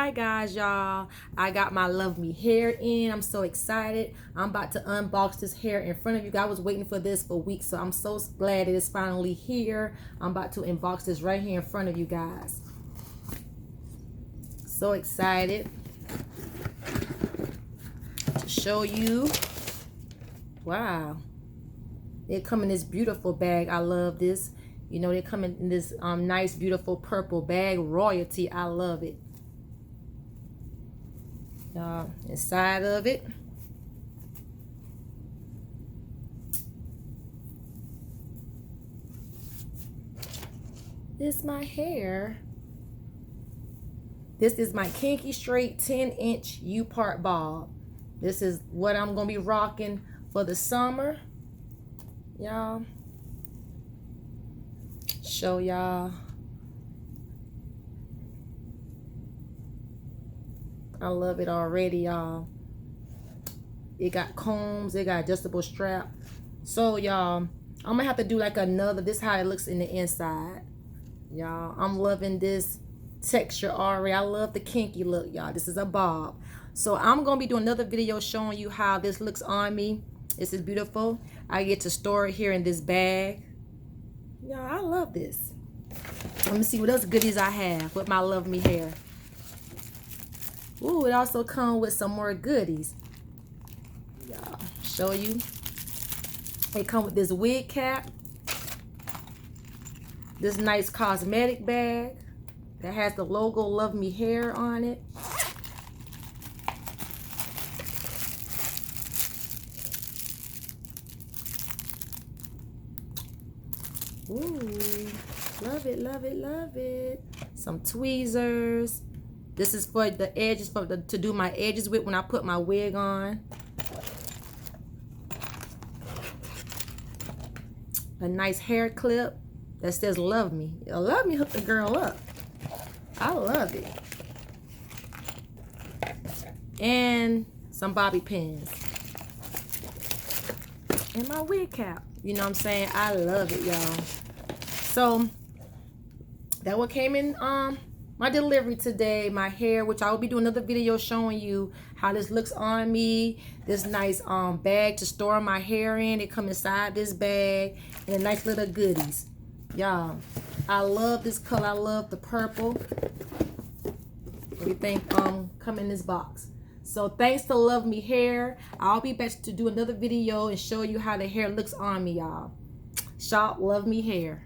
Hi guys, y'all. I got my Love Me hair in. I'm so excited. I'm about to unbox this hair in front of you guys. I was waiting for this for weeks, so I'm so glad it is finally here. I'm about to unbox this right here in front of you guys. So excited to show you. Wow. They come in this beautiful bag. I love this. You know, they come in this nice, beautiful purple bag. Royalty. I love it. Inside of it, this is my hair. This is my kinky straight 10-inch U-part bob. This is what I'm gonna be rocking for the summer, y'all. Show y'all. I love it already, y'all. It got combs, it got adjustable strap. So y'all, I'm gonna have to do like another. This is how it looks in the inside, y'all. I'm loving this texture already. I love the kinky look, y'all. This is a bob. So I'm gonna be doing another video showing you how this looks on me. This is beautiful. I get to store it here in this bag. Y'all, I love this. Let me see what else goodies I have with my Love Me hair. Ooh, it also comes with some more goodies. Y'all, show you. It comes with this wig cap. This nice cosmetic bag that has the logo Love Me hair on it. Ooh, love it, love it, love it. Some tweezers. This is for the edges, to do my edges with when I put my wig on. A nice hair clip that says Love Me. Love Me hook the girl up. I love it. And some bobby pins. And my wig cap. You know what I'm saying? I love it, y'all. So that what came in my delivery today. My hair, which I will be doing another video showing you how this looks on me. This nice bag to store my hair in. It come inside this bag, and a nice little goodies. Y'all, I love this color. I love the purple. Everything come in this box. So thanks to Love Me hair. I'll be back to do another video and show you how the hair looks on me, y'all. Shop Love Me hair.